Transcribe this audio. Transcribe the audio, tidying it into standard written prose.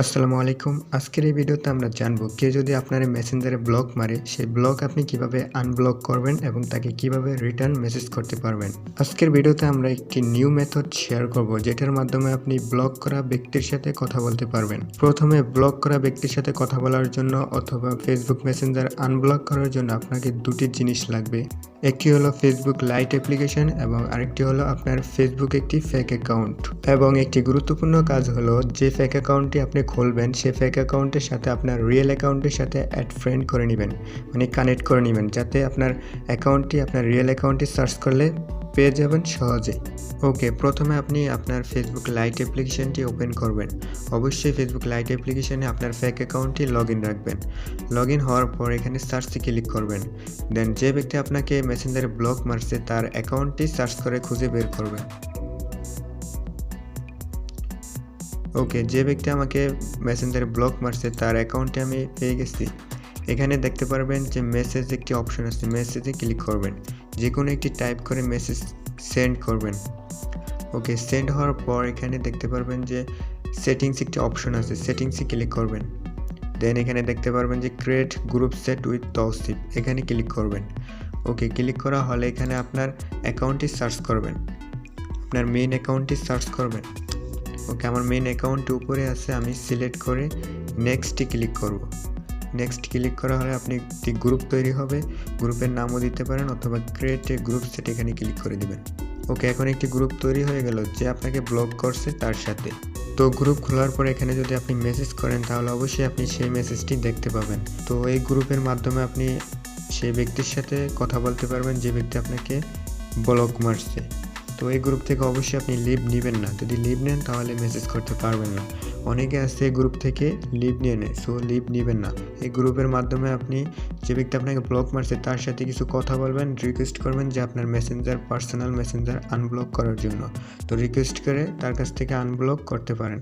আসসালামু আলাইকুম। আজকের এই ভিডিওতে আমরা জানব কেউ যদি আপনার মেসেঞ্জারে ব্লক মারে, সেই ব্লক আপনি কিভাবে আনব্লক করবেন এবং তাকে কিভাবে রিটার্ন মেসেজ করতে পারবেন। আজকের ভিডিওতে আমরা একটি নিউ মেথড শেয়ার করব, যেটার মাধ্যমে আপনি ব্লক করা ব্যক্তির সাথে কথা বলতে পারবেন। প্রথমে ব্লক করা ব্যক্তির সাথে কথা বলার জন্য অথবা ফেসবুক মেসেঞ্জার আনব্লক করার জন্য আপনাকে দুটি জিনিস লাগবে। একটি হলো ফেসবুক লাইট অ্যাপ্লিকেশন এবং আরেকটি হলো আপনার ফেসবুক একটি ফেক অ্যাকাউন্ট। এবং একটি গুরুত্বপূর্ণ কাজ হলো যে ফেক অ্যাকাউন্টটি আপনি খুলবেন সেই ফেক অ্যাকাউন্টের সাথে আপনার রিয়েল অ্যাকাউন্টের সাথে অ্যাড ফ্রেন্ড করে নেবেন, মানে কানেক্ট করে নেবেন, যাতে আপনার অ্যাকাউন্টটি আপনার রিয়েল অ্যাকাউন্টটি সার্চ করলে পেয়ে যাবেন সহজে। ওকে, প্রথমে আপনি আপনার ফেসবুক লাইট অ্যাপ্লিকেশনটি ওপেন করবেন। অবশ্যই ফেসবুক লাইট অ্যাপ্লিকেশনে আপনার ফেক অ্যাকাউন্টটি লগ ইন রাখবেন। লগ ইন হওয়ার পর এখানে সার্চে ক্লিক করবেন। দেন যে ব্যক্তি আপনাকে মেসেঞ্জারে ব্লক মারছে তার অ্যাকাউন্টটি সার্চ করে খুঁজে বের করবেন। ওকে, যে ব্যক্তি আমাকে মেসেঞ্জারে ব্লক মারছে তার অ্যাকাউন্টে আমি পেয়ে গেছি। এখানে দেখতে পারবেন যে মেসেজ একটি অপশন আছে, মেসেজে ক্লিক করবেন। যে কোনো একটি টাইপ করে মেসেজ সেন্ড করবেন। ওকে, সেন্ড হওয়ার পর এখানে দেখতে পারবেন যে সেটিংস একটি অপশন আছে, সেটিংসে ক্লিক করবেন। দেন এখানে দেখতে পারবেন যে create group set with Tausif, এখানে ক্লিক করবেন। ওকে, ক্লিক করা হলে এখানে আপনার অ্যাকাউন্টটি সার্চ করবেন, আপনার মেইন অ্যাকাউন্টটি সার্চ করবেন। ওকে, আমার মেইন অ্যাকাউন্ট উপরে আছে, আমি সিলেক্ট করে নেক্সটে ক্লিক করব। নেক্সট ক্লিক করা হলে আপনি একটি গ্রুপ তৈরি হবে, গ্রুপের নামও দিতে পারেন অথবা ক্রিয়েট এ গ্রুপ সেট এখানে ক্লিক করে দিবেন। ওকে, এখন একটি গ্রুপ তৈরি হয়ে গেল যে আপনাকে ব্লক করছে তার সাথে। তো গ্রুপ খোলার পর এখানে যদি আপনি মেসেজ করেন তাহলে অবশ্যই আপনি সেই মেসেজটি দেখতে পাবেন। তো এই গ্রুপের মাধ্যমে আপনি সেই ব্যক্তির সাথে কথা বলতে পারবেন যে ব্যক্তি আপনাকে ব্লক মারছে। তো এই গ্রুপ থেকে অবশ্যই আপনি লিভ নেবেন না, যদি লিভ নেন তাহলে মেসেজ করতে পারবেন না। অনেকে আছে গ্রুপ থেকে লিভ নিয়ে নেয়, সো লিভ নেবেন না। এই গ্রুপের মাধ্যমে আপনি যে ব্যক্তি আপনাকে ব্লক মারছে তার সাথে কিছু কথা বলবেন, রিকোয়েস্ট করবেন যে আপনার মেসেঞ্জার পার্সোনাল মেসেঞ্জার আনব্লক করার জন্য। তো রিকোয়েস্ট করে তার কাছ থেকে আনব্লক করতে পারেন।